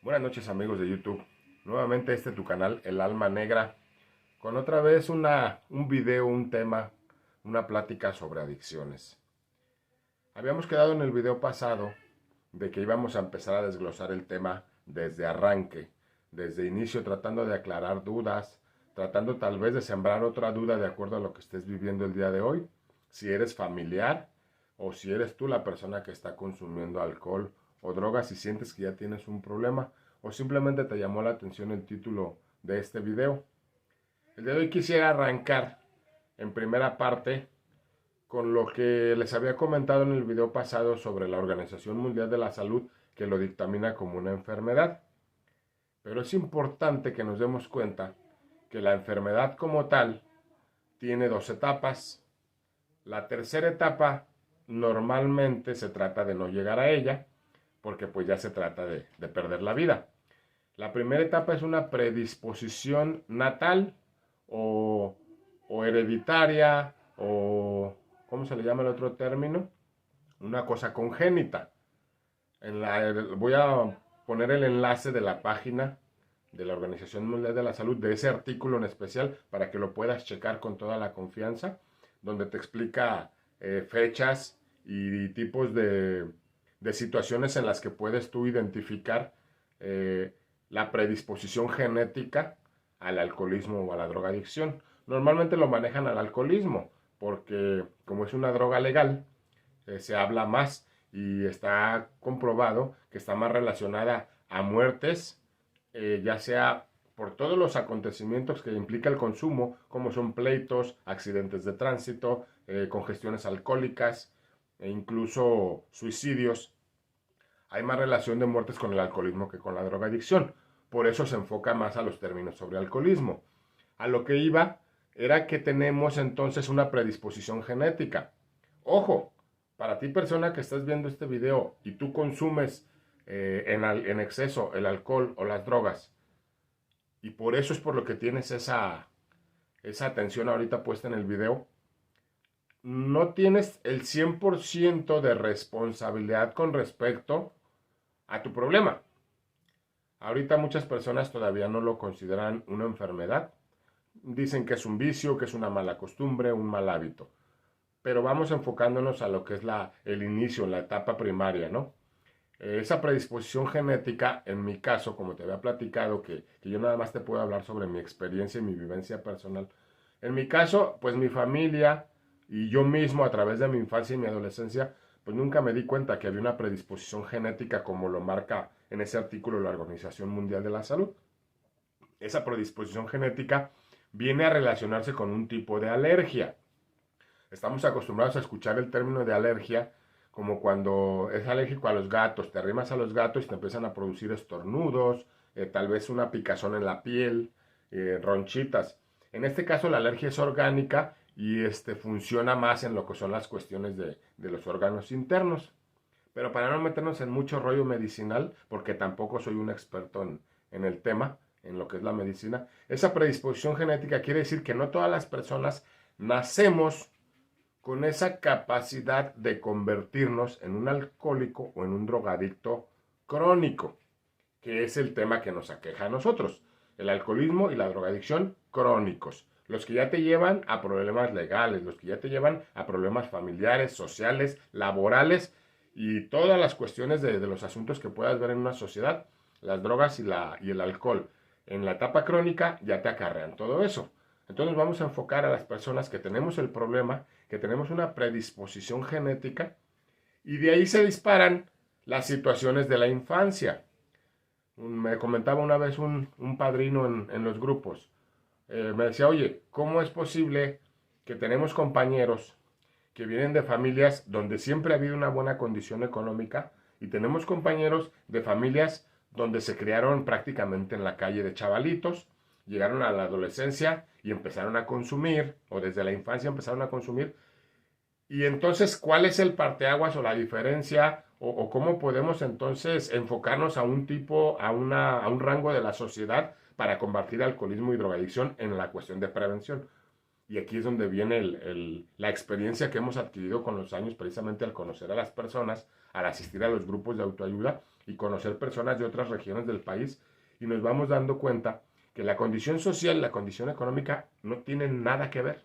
Buenas noches amigos de YouTube, nuevamente tu canal El Alma Negra, con otra vez un video, un tema, una plática sobre adicciones. Habíamos quedado en el video pasado de que íbamos a empezar a desglosar el tema desde arranque, desde inicio, tratando de aclarar dudas, tratando tal vez de sembrar otra duda de acuerdo a lo que estés viviendo el día de hoy, si eres familiar o si eres tú la persona que está consumiendo alcohol o drogas y sientes que ya tienes un problema o simplemente te llamó la atención el título de este video. El día de hoy quisiera arrancar en primera parte con lo que les había comentado en el video pasado sobre la Organización Mundial de la Salud, que lo dictamina como una enfermedad. Pero es importante que nos demos cuenta que la enfermedad como tal tiene dos etapas. La tercera etapa normalmente se trata de no llegar a ella, porque pues ya se trata de perder la vida. La primera etapa es una predisposición natal o, o hereditaria o, ¿cómo se le llama el otro término? Una cosa congénita. Voy a poner el enlace de la página de la Organización Mundial de la Salud, de ese artículo en especial, para que lo puedas checar con toda la confianza, donde te explica fechas y tipos de situaciones en las que puedes tú identificar la predisposición genética al alcoholismo o a la drogadicción. Normalmente lo manejan al alcoholismo, porque como es una droga legal, se habla más y está comprobado que está más relacionada a muertes, ya sea por todos los acontecimientos que implica el consumo, como son pleitos, accidentes de tránsito, congestiones alcohólicas e incluso suicidios. Hay más relación de muertes con el alcoholismo que con la drogadicción. Por eso se enfoca más a los términos sobre alcoholismo. A lo que iba era que tenemos entonces una predisposición genética. Ojo, para ti persona que estás viendo este video y tú consumes en exceso el alcohol o las drogas, y por eso es por lo que tienes esa atención ahorita puesta en el video, no tienes el 100% de responsabilidad con respecto a tu problema. Ahorita muchas personas todavía no lo consideran una enfermedad. Dicen que es un vicio, que es una mala costumbre, un mal hábito. Pero vamos enfocándonos a lo que es el inicio, la etapa primaria, ¿no? Esa predisposición genética, en mi caso, como te había platicado, que yo nada más te puedo hablar sobre mi experiencia y mi vivencia personal. En mi caso, pues mi familia y yo mismo a través de mi infancia y mi adolescencia, pues nunca me di cuenta que había una predisposición genética como lo marca en ese artículo la Organización Mundial de la Salud. Esa predisposición genética viene a relacionarse con un tipo de alergia. Estamos acostumbrados a escuchar el término de alergia como cuando es alérgico a los gatos, te arrimas a los gatos y te empiezan a producir estornudos, tal vez una picazón en la piel, ronchitas. En este caso la alergia es orgánica y funciona más en lo que son las cuestiones de los órganos internos. Pero para no meternos en mucho rollo medicinal, porque tampoco soy un experto en el tema, en lo que es la medicina, esa predisposición genética quiere decir que no todas las personas nacemos con esa capacidad de convertirnos en un alcohólico o en un drogadicto crónico, que es el tema que nos aqueja a nosotros. El alcoholismo y la drogadicción crónicos. Los que ya te llevan a problemas legales, los que ya te llevan a problemas familiares, sociales, laborales y todas las cuestiones de los asuntos que puedas ver en una sociedad, las drogas y el alcohol. En la etapa crónica ya te acarrean todo eso. Entonces vamos a enfocar a las personas que tenemos el problema, que tenemos una predisposición genética y de ahí se disparan las situaciones de la infancia. Me comentaba una vez un padrino en los grupos. Me decía, oye, ¿cómo es posible que tenemos compañeros que vienen de familias donde siempre ha habido una buena condición económica y tenemos compañeros de familias donde se criaron prácticamente en la calle de chavalitos, llegaron a la adolescencia y empezaron a consumir, o desde la infancia empezaron a consumir? Y entonces, ¿cuál es el parteaguas o la diferencia? O cómo podemos entonces enfocarnos a un tipo, a un rango de la sociedad para combatir alcoholismo y drogadicción en la cuestión de prevención? Y aquí es donde viene la experiencia que hemos adquirido con los años, precisamente al conocer a las personas, al asistir a los grupos de autoayuda, y conocer personas de otras regiones del país y nos vamos dando cuenta que la condición social y la condición económica no tienen nada que ver.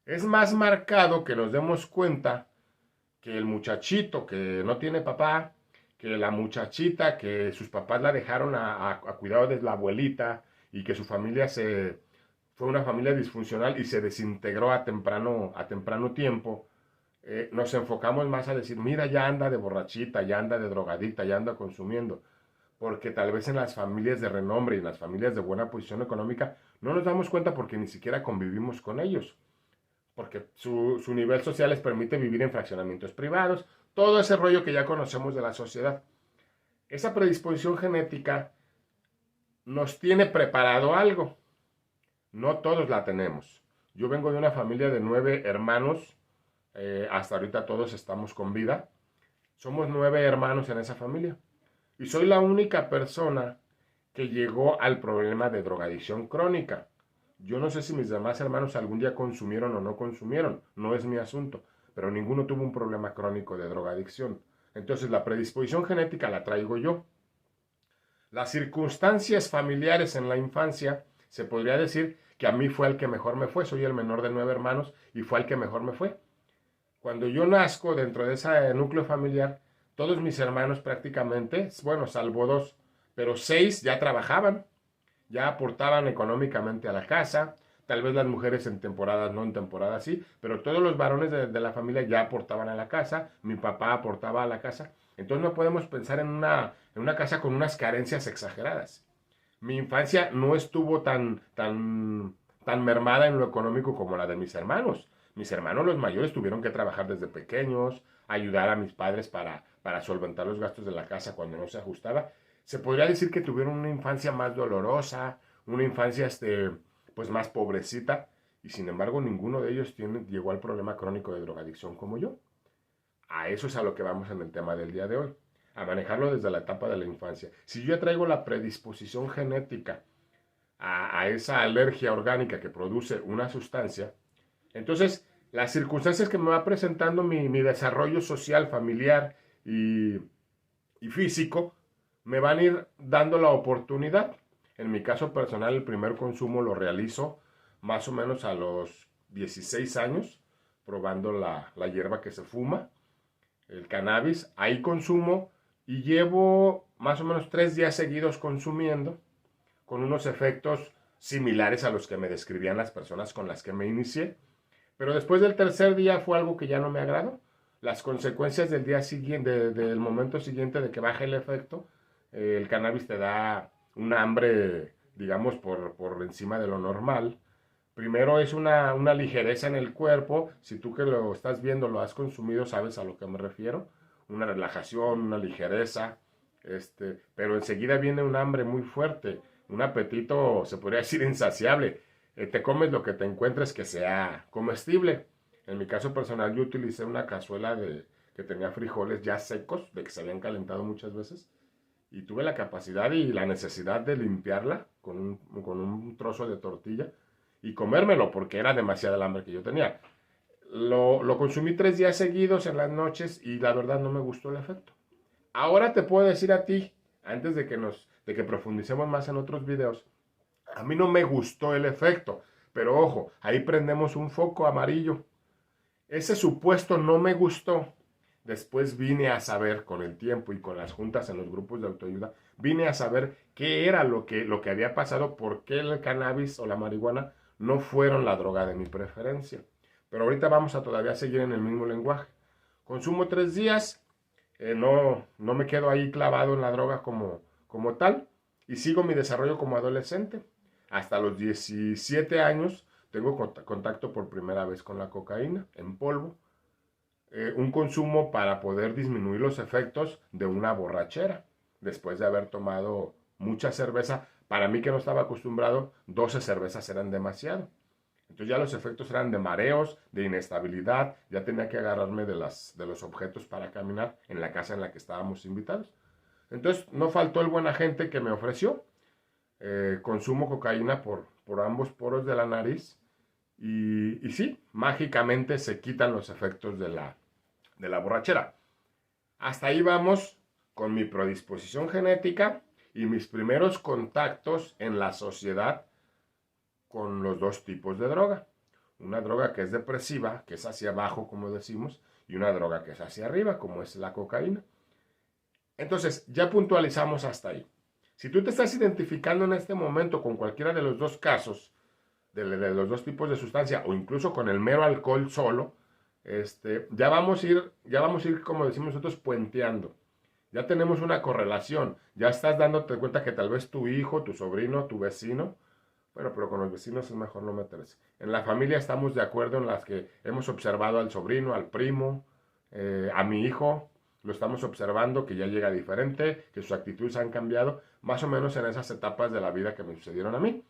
Es más marcado que nos demos cuenta que el muchachito que no tiene papá, que la muchachita que sus papás la dejaron a cuidado de la abuelita y que su familia fue una familia disfuncional y se desintegró a temprano tiempo, nos enfocamos más a decir, mira, ya anda de borrachita, ya anda de drogadita, ya anda consumiendo. Porque tal vez en las familias de renombre y en las familias de buena posición económica no nos damos cuenta porque ni siquiera convivimos con ellos. Porque su nivel social les permite vivir en fraccionamientos privados, todo ese rollo que ya conocemos de la sociedad. Esa predisposición genética nos tiene preparado algo. No todos la tenemos. Yo vengo de una familia de 9 hermanos, hasta ahorita todos estamos con vida. Somos 9 hermanos en esa familia. Y soy la única persona que llegó al problema de drogadicción crónica. Yo no sé si mis demás hermanos algún día consumieron o no consumieron, no es mi asunto, pero ninguno tuvo un problema crónico de drogadicción. Entonces la predisposición genética la traigo yo. Las circunstancias familiares en la infancia, se podría decir que a mí fue el que mejor me fue. Soy el menor de 9 hermanos y fue el que mejor me fue. Cuando yo nazco dentro de ese núcleo familiar, todos mis hermanos prácticamente, bueno, salvo 2, pero 6 ya trabajaban, ya aportaban económicamente a la casa, tal vez las mujeres en temporadas no, en temporadas sí, pero todos los varones de la familia ya aportaban a la casa, mi papá aportaba a la casa, entonces no podemos pensar en una casa con unas carencias exageradas. Mi infancia no estuvo tan mermada en lo económico como la de mis hermanos. Mis hermanos los mayores tuvieron que trabajar desde pequeños, ayudar a mis padres para solventar los gastos de la casa cuando no se ajustaba. Se podría decir que tuvieron una infancia más dolorosa, una infancia pues más pobrecita, y sin embargo ninguno de ellos llegó al problema crónico de drogadicción como yo. A eso es a lo que vamos en el tema del día de hoy, a manejarlo desde la etapa de la infancia. Si yo ya traigo la predisposición genética a esa alergia orgánica que produce una sustancia, entonces las circunstancias que me va presentando mi desarrollo social, familiar y físico, me van a ir dando la oportunidad. En mi caso personal, el primer consumo lo realizo más o menos a los 16 años, probando la hierba que se fuma, el cannabis. Ahí consumo y llevo más o menos 3 días seguidos consumiendo, con unos efectos similares a los que me describían las personas con las que me inicié. Pero después del tercer día fue algo que ya no me agradó. Las consecuencias del día siguiente, del momento siguiente de que baje el efecto, el cannabis te da un hambre, digamos, por encima de lo normal. Primero es una ligereza en el cuerpo. Si tú que lo estás viendo, lo has consumido, sabes a lo que me refiero. Una relajación, una ligereza. Pero enseguida viene un hambre muy fuerte. Un apetito, se podría decir, insaciable. Te comes lo que te encuentres que sea comestible. En mi caso personal, yo utilicé una cazuela que tenía frijoles ya secos, de que se habían calentado muchas veces. Y tuve la capacidad y la necesidad de limpiarla con un trozo de tortilla y comérmelo porque era demasiada el hambre que yo tenía. Lo consumí 3 días seguidos en las noches y la verdad no me gustó el efecto. Ahora te puedo decir a ti, antes de que profundicemos más en otros videos, a mí no me gustó el efecto, pero ojo, ahí prendemos un foco amarillo. Ese supuesto no me gustó. Después vine a saber, con el tiempo y con las juntas en los grupos de autoayuda, vine a saber qué era lo que había pasado, por qué el cannabis o la marihuana no fueron la droga de mi preferencia. Pero ahorita vamos a todavía seguir en el mismo lenguaje. Consumo 3 días, no me quedo ahí clavado en la droga como tal, y sigo mi desarrollo como adolescente. Hasta los 17 años tengo contacto por primera vez con la cocaína en polvo. Un consumo para poder disminuir los efectos de una borrachera. Después de haber tomado mucha cerveza, para mí que no estaba acostumbrado, 12 cervezas eran demasiado. Entonces ya los efectos eran de mareos, de inestabilidad, ya tenía que agarrarme de los objetos para caminar en la casa en la que estábamos invitados. Entonces no faltó el buen agente que me ofreció. Consumo cocaína por ambos poros de la nariz y sí, mágicamente se quitan los efectos de la borrachera. Hasta ahí vamos con mi predisposición genética y mis primeros contactos en la sociedad con los dos tipos de droga. Una droga que es depresiva, que es hacia abajo, como decimos, y una droga que es hacia arriba, como es la cocaína. Entonces, ya puntualizamos hasta ahí. Si tú te estás identificando en este momento con cualquiera de los dos casos, de los dos tipos de sustancia, o incluso con el mero alcohol solo, ya vamos a ir, como decimos nosotros, puenteando. Ya tenemos una correlación. Ya estás dándote cuenta que tal vez tu hijo, tu sobrino, tu vecino, bueno, pero con los vecinos es mejor no meterse. En la familia estamos de acuerdo en las que hemos observado al sobrino, al primo, a mi hijo, lo estamos observando que ya llega diferente, que sus actitudes han cambiado, más o menos en esas etapas de la vida que me sucedieron a mí.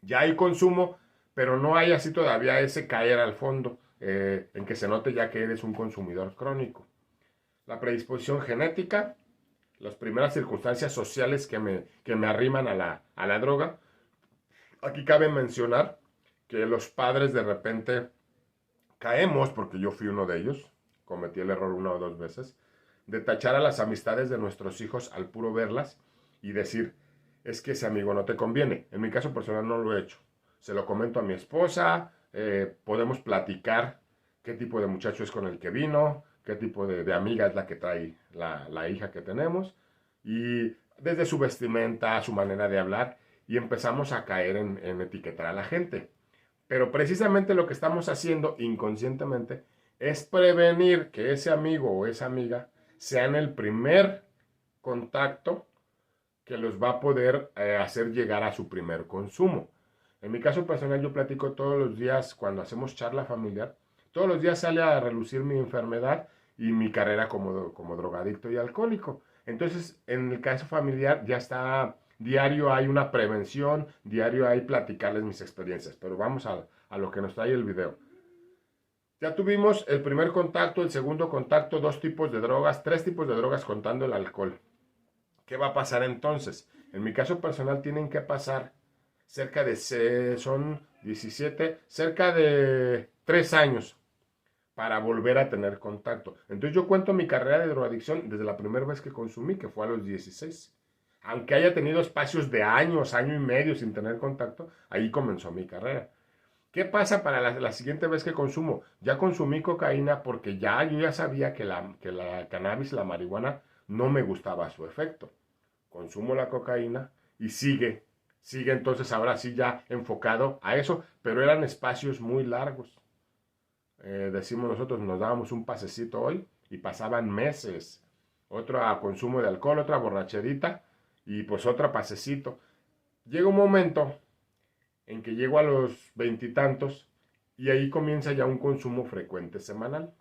Ya hay consumo, pero no hay así todavía ese caer al fondo, en que se note ya que eres un consumidor crónico. La predisposición genética, las primeras circunstancias sociales que me arriman a la droga. Aquí cabe mencionar que los padres de repente caemos, porque yo fui uno de ellos, cometí el error una o dos veces, de tachar a las amistades de nuestros hijos al puro verlas y decir, es que ese amigo no te conviene. En mi caso personal no lo he hecho. Se lo comento a mi esposa, podemos platicar qué tipo de muchacho es con el que vino, qué tipo de amiga es la que trae la hija que tenemos, y desde su vestimenta, su manera de hablar, y empezamos a caer en etiquetar a la gente. Pero precisamente lo que estamos haciendo inconscientemente es prevenir que ese amigo o esa amiga sean el primer contacto que los va a poder hacer llegar a su primer consumo. En mi caso personal yo platico todos los días cuando hacemos charla familiar, todos los días sale a relucir mi enfermedad y mi carrera como drogadicto y alcohólico. Entonces, en el caso familiar ya está, diario hay una prevención, diario hay platicarles mis experiencias, pero vamos a lo que nos trae el video. Ya tuvimos el primer contacto, el segundo contacto, dos tipos de drogas, tres tipos de drogas contando el alcohol. ¿Qué va a pasar entonces? En mi caso personal tienen que pasar cerca de, son 17, cerca de 3 años para volver a tener contacto. Entonces yo cuento mi carrera de drogadicción desde la primera vez que consumí, que fue a los 16. Aunque haya tenido espacios de años, año y medio sin tener contacto, ahí comenzó mi carrera. ¿Qué pasa para la siguiente vez que consumo? Ya consumí cocaína porque yo ya sabía que la cannabis, la marihuana, no me gustaba su efecto. Consumo la cocaína y sigue entonces ahora sí ya enfocado a eso, pero eran espacios muy largos. Decimos nosotros, nos dábamos un pasecito hoy y pasaban meses. Otro a consumo de alcohol, otra borracherita y pues otro pasecito. Llega un momento en que llego a los veintitantos y ahí comienza ya un consumo frecuente semanal.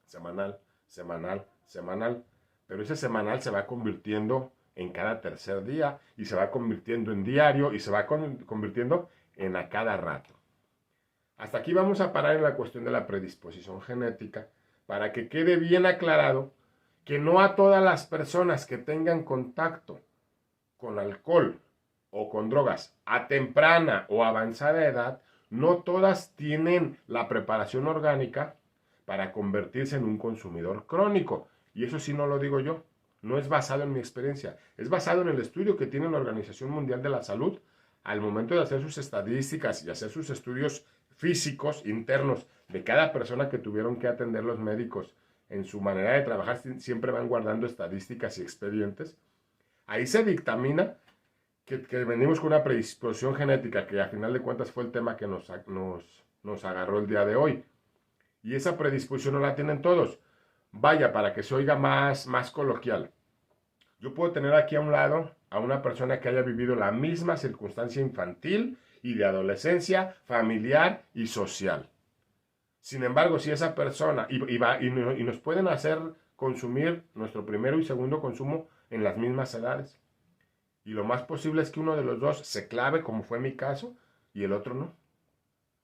Semanal, semanal, semanal. Pero ese semanal se va convirtiendo en cada tercer día y se va convirtiendo en diario y se va convirtiendo en a cada rato. Hasta aquí vamos a parar en la cuestión de la predisposición genética para que quede bien aclarado que no a todas las personas que tengan contacto con alcohol o con drogas a temprana o avanzada edad, no todas tienen la preparación orgánica para convertirse en un consumidor crónico. Y eso sí no lo digo yo, no es basado en mi experiencia, es basado en el estudio que tiene la Organización Mundial de la Salud al momento de hacer sus estadísticas y hacer sus estudios físicos internos de cada persona que tuvieron que atender los médicos en su manera de trabajar, siempre van guardando estadísticas y expedientes. Ahí se dictamina que venimos con una predisposición genética, que a final de cuentas fue el tema que nos agarró el día de hoy. Y esa predisposición no la tienen todos. Vaya, para que se oiga más coloquial. Yo puedo tener aquí a un lado a una persona que haya vivido la misma circunstancia infantil y de adolescencia, familiar y social. Sin embargo, si esa persona, y nos pueden hacer consumir nuestro primero y segundo consumo en las mismas edades. Y lo más posible es que uno de los dos se clave, como fue mi caso, y el otro no.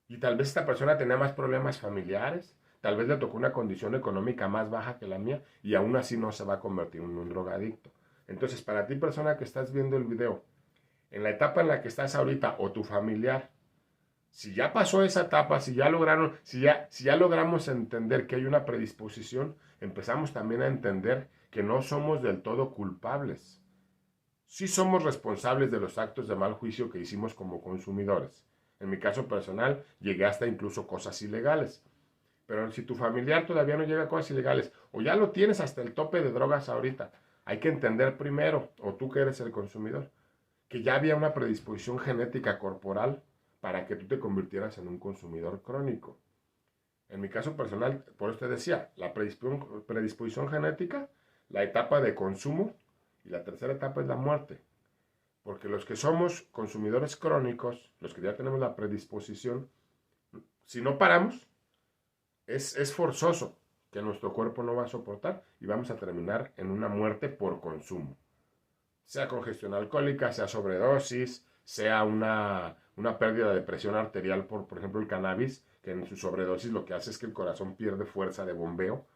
Y tal vez esta persona tenía más problemas familiares, tal vez le tocó una condición económica más baja que la mía, y aún así no se va a convertir en un drogadicto. Entonces, para ti, persona que estás viendo el video, en la etapa en la que estás ahorita, o tu familiar, si ya pasó esa etapa, si ya logramos entender que hay una predisposición, empezamos también a entender que no somos del todo culpables. Sí somos responsables de los actos de mal juicio que hicimos como consumidores. En mi caso personal, llegué hasta incluso cosas ilegales. Pero si tu familiar todavía no llega a cosas ilegales, o ya lo tienes hasta el tope de drogas ahorita, hay que entender primero, o tú que eres el consumidor, que ya había una predisposición genética corporal para que tú te convirtieras en un consumidor crónico. En mi caso personal, por eso te decía, la predisposición genética, la etapa de consumo y la tercera etapa es la muerte. Porque los que somos consumidores crónicos, los que ya tenemos la predisposición, si no paramos, es forzoso que nuestro cuerpo no va a soportar y vamos a terminar en una muerte por consumo. Sea congestión alcohólica, sea sobredosis, sea una pérdida de presión arterial por ejemplo, el cannabis, que en su sobredosis lo que hace es que el corazón pierde fuerza de bombeo,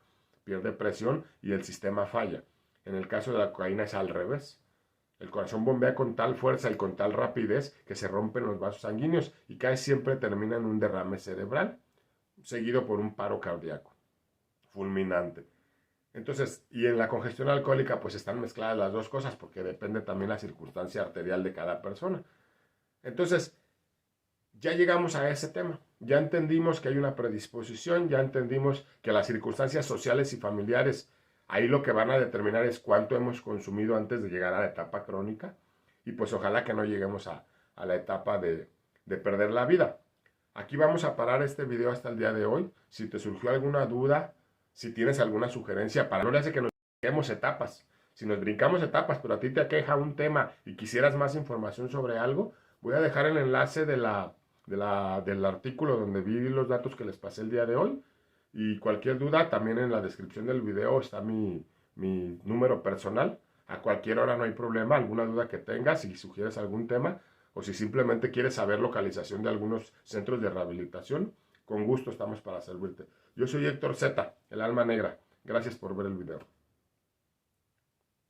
pierde presión y el sistema falla. En el caso de la cocaína es al revés. El corazón bombea con tal fuerza y con tal rapidez que se rompen los vasos sanguíneos y casi siempre termina en un derrame cerebral, seguido por un paro cardíaco fulminante. Entonces, y en la congestión alcohólica pues están mezcladas las dos cosas porque depende también la circunstancia arterial de cada persona. Entonces, ya llegamos a ese tema. Ya entendimos que hay una predisposición, ya entendimos que las circunstancias sociales y familiares, ahí lo que van a determinar es cuánto hemos consumido antes de llegar a la etapa crónica. Y pues ojalá que no lleguemos a la etapa de perder la vida. Aquí vamos a parar este video hasta el día de hoy. Si te surgió alguna duda, si tienes alguna sugerencia, para no le hace que nos brinquemos etapas. Si nos brincamos etapas, pero a ti te aqueja un tema y quisieras más información sobre algo, voy a dejar el enlace del artículo donde vi los datos que les pasé el día de hoy. Y cualquier duda, también en la descripción del video está mi número personal. A cualquier hora no hay problema, alguna duda que tengas, si sugieres algún tema, o si simplemente quieres saber localización de algunos centros de rehabilitación, con gusto estamos para servirte. Yo soy Héctor Z, el alma negra. Gracias por ver el video.